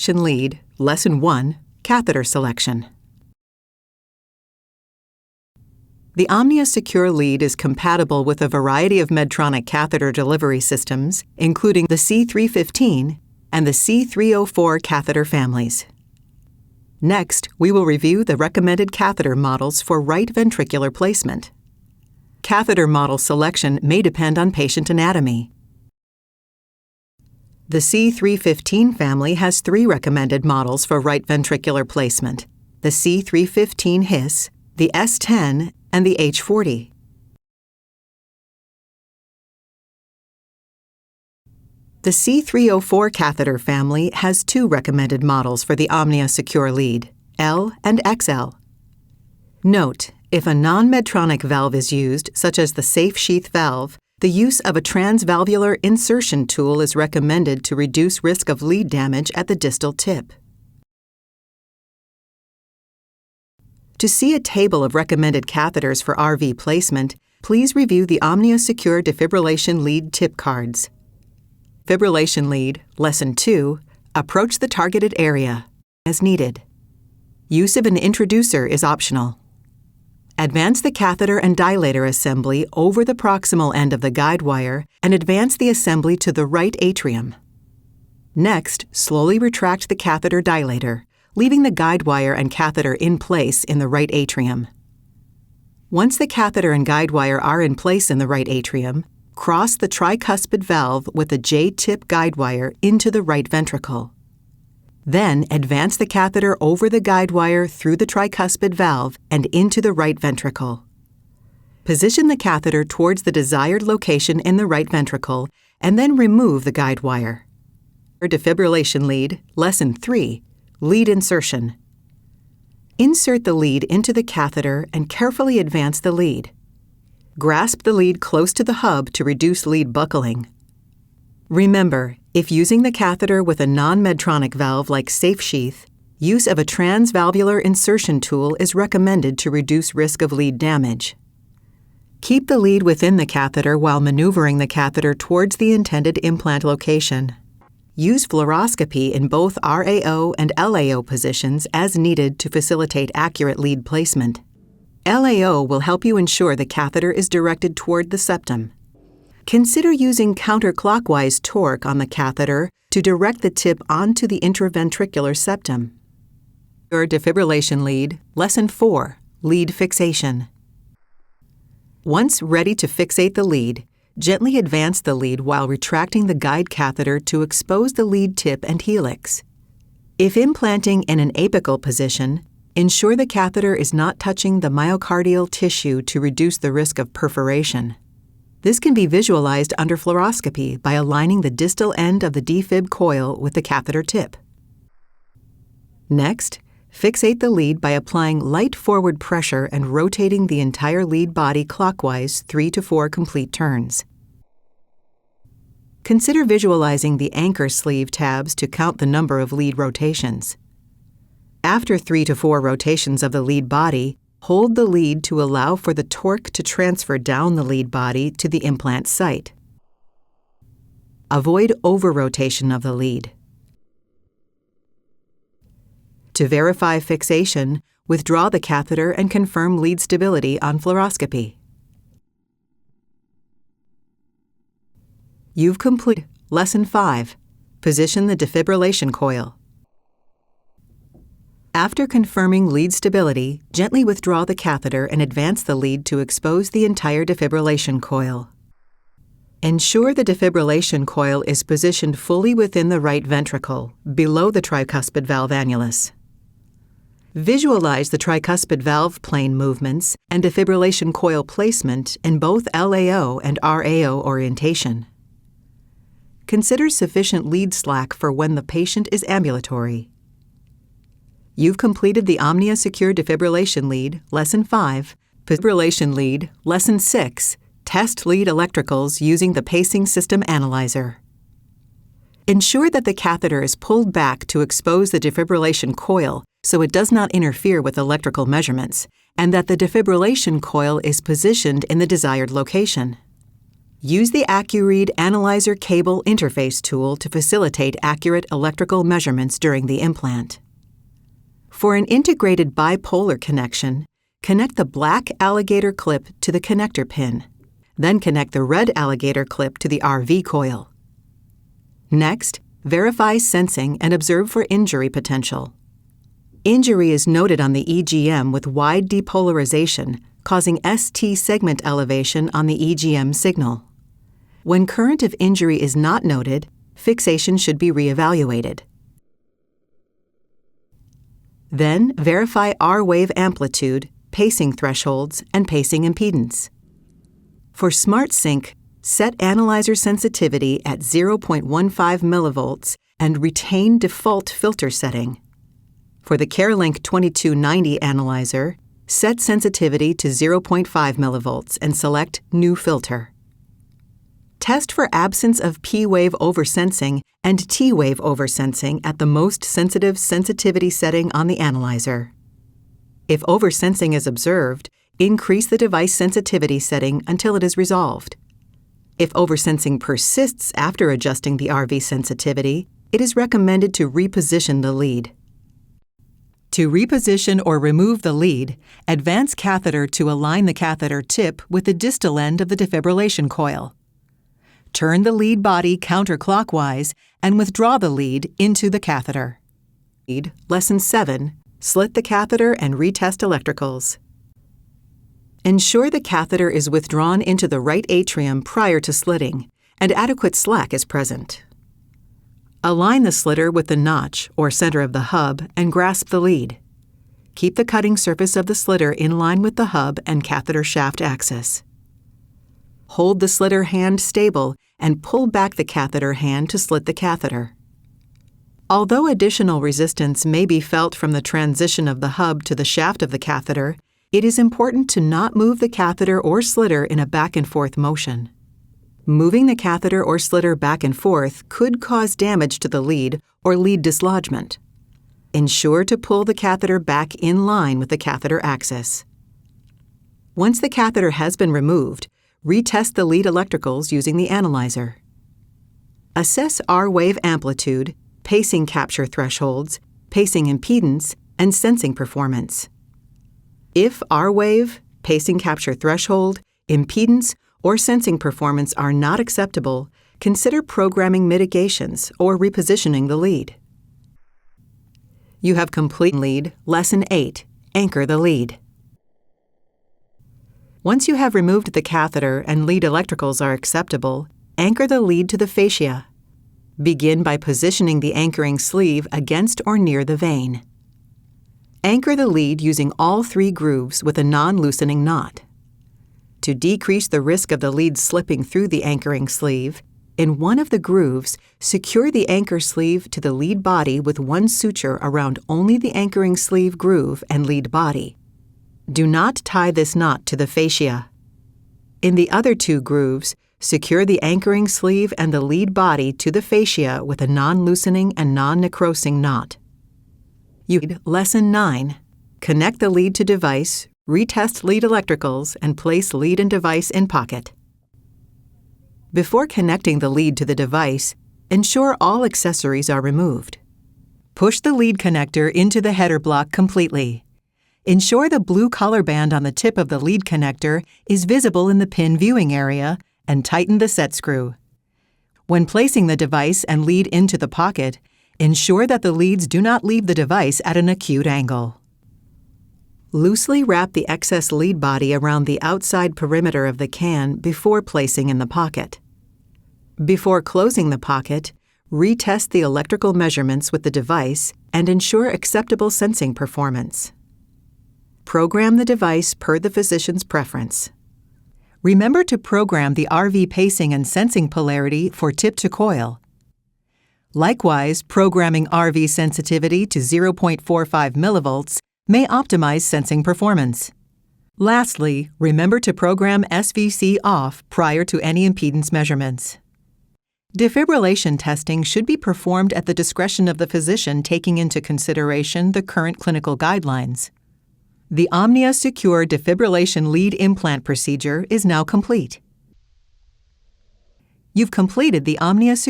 Lead, Lesson 1, Catheter Selection. The OmniaSecure lead is compatible with a variety of Medtronic catheter delivery systems, including the C315 and the C304 catheter families. Next, we will review the recommended catheter models for right ventricular placement. Catheter model selection may depend on patient anatomy. The C315 family has 3 recommended models for right ventricular placement: the C315 HIS, the S10, and the H40. The C304 catheter family has 2 recommended models for the OmniaSecure lead, L and XL. Note, if a non-Medtronic valve is used, such as the safe sheath valve, the use of a transvalvular insertion tool is recommended to reduce risk of lead damage at the distal tip. To see a table of recommended catheters for RV placement, please review the OmniaSecure defibrillation lead tip cards. Fibrillation lead, Lesson 2, approach the targeted area as needed. Use of an introducer is optional. Advance the catheter and dilator assembly over the proximal end of the guide wire and advance the assembly to the right atrium. Next, slowly retract the catheter dilator, leaving the guide wire and catheter in place in the right atrium. Once the catheter and guide wire are in place in the right atrium, cross the tricuspid valve with the J-tip guide wire into the right ventricle. Then advance the catheter over the guide wire through the tricuspid valve and into the right ventricle. Position the catheter towards the desired location in the right ventricle and then remove the guide wire. Defibrillation lead, Lesson 3, lead insertion. Insert the lead into the catheter and carefully advance the lead. Grasp the lead close to the hub to reduce lead buckling. Remember, if using the catheter with a non-Medtronic valve like safe sheath, use of a transvalvular insertion tool is recommended to reduce risk of lead damage. Keep the lead within the catheter while maneuvering the catheter towards the intended implant location. Use fluoroscopy in both RAO and LAO positions as needed to facilitate accurate lead placement. LAO will help you ensure the catheter is directed toward the septum. Consider using counterclockwise torque on the catheter to direct the tip onto the intraventricular septum. Your defibrillation lead, Lesson 4, lead fixation. Once ready to fixate the lead, gently advance the lead while retracting the guide catheter to expose the lead tip and helix. If implanting in an apical position, ensure the catheter is not touching the myocardial tissue to reduce the risk of perforation. This can be visualized under fluoroscopy by aligning the distal end of the defib coil with the catheter tip. Next, fixate the lead by applying light forward pressure and rotating the entire lead body clockwise 3 to 4 complete turns. Consider visualizing the anchor sleeve tabs to count the number of lead rotations. After 3 to 4 rotations of the lead body, hold the lead to allow for the torque to transfer down the lead body to the implant site. Avoid over-rotation of the lead. To verify fixation, withdraw the catheter and confirm lead stability on fluoroscopy. You've completed Lesson 5, position the defibrillation coil. After confirming lead stability, gently withdraw the catheter and advance the lead to expose the entire defibrillation coil. Ensure the defibrillation coil is positioned fully within the right ventricle, below the tricuspid valve annulus. Visualize the tricuspid valve plane movements and defibrillation coil placement in both LAO and RAO orientation. Consider sufficient lead slack for when the patient is ambulatory. You've completed the OmniaSecure defibrillation lead, Lesson 5, Fibrillation lead, Lesson 6, Test lead electricals using the pacing system analyzer. Ensure that the catheter is pulled back to expose the defibrillation coil so it does not interfere with electrical measurements, and that the defibrillation coil is positioned in the desired location. Use the AccuRead Analyzer Cable Interface tool to facilitate accurate electrical measurements during the implant. For an integrated bipolar connection, connect the black alligator clip to the connector pin. Then connect the red alligator clip to the RV coil. Next, verify sensing and observe for injury potential. Injury is noted on the EGM with wide depolarization, causing ST segment elevation on the EGM signal. When current of injury is not noted, fixation should be reevaluated. Then, verify R-wave amplitude, pacing thresholds, and pacing impedance. For SmartSync, set analyzer sensitivity at 0.15 millivolts and retain default filter setting. For the CareLink 2290 analyzer, set sensitivity to 0.5 millivolts and select New Filter. Test for absence of P-wave oversensing and T-wave oversensing at the most sensitive sensitivity setting on the analyzer. If oversensing is observed, increase the device sensitivity setting until it is resolved. If oversensing persists after adjusting the RV sensitivity, it is recommended to reposition the lead. To reposition or remove the lead, advance catheter to align the catheter tip with the distal end of the defibrillation coil. Turn the lead body counterclockwise and withdraw the lead into the catheter. Lesson 7. Slit the catheter and retest electricals. Ensure the catheter is withdrawn into the right atrium prior to slitting, and adequate slack is present. Align the slitter with the notch or center of the hub and grasp the lead. Keep the cutting surface of the slitter in line with the hub and catheter shaft axis. Hold the slitter hand stable and pull back the catheter hand to slit the catheter. Although additional resistance may be felt from the transition of the hub to the shaft of the catheter, it is important to not move the catheter or slitter in a back and forth motion. Moving the catheter or slitter back and forth could cause damage to the lead or lead dislodgement. Ensure to pull the catheter back in line with the catheter axis. Once the catheter has been removed, retest the lead electricals using the analyzer. Assess R-wave amplitude, pacing capture thresholds, pacing impedance, and sensing performance. If R-wave, pacing capture threshold, impedance, or sensing performance are not acceptable, consider programming mitigations or repositioning the lead. You have complete lead, Lesson 8, Anchor the lead. Once you have removed the catheter and lead electricals are acceptable, anchor the lead to the fascia. Begin by positioning the anchoring sleeve against or near the vein. Anchor the lead using all 3 grooves with a non-loosening knot. To decrease the risk of the lead slipping through the anchoring sleeve, in one of the grooves, secure the anchor sleeve to the lead body with one suture around only the anchoring sleeve groove and lead body. Do not tie this knot to the fascia. In the other 2 grooves, secure the anchoring sleeve and the lead body to the fascia with a non-loosening and non-necrosing knot. Lesson 9. Connect the lead to device, retest lead electricals, and place lead and device in pocket. Before connecting the lead to the device, ensure all accessories are removed. Push the lead connector into the header block completely. Ensure the blue color band on the tip of the lead connector is visible in the pin viewing area and tighten the set screw. When placing the device and lead into the pocket, ensure that the leads do not leave the device at an acute angle. Loosely wrap the excess lead body around the outside perimeter of the can before placing in the pocket. Before closing the pocket, retest the electrical measurements with the device and ensure acceptable sensing performance. Program the device per the physician's preference. Remember to program the RV pacing and sensing polarity for tip to coil. Likewise, programming RV sensitivity to 0.45 millivolts may optimize sensing performance. Lastly, remember to program SVC off prior to any impedance measurements. Defibrillation testing should be performed at the discretion of the physician, taking into consideration the current clinical guidelines. The OmniaSecure defibrillation lead implant procedure is now complete. You've completed the OmniaSecure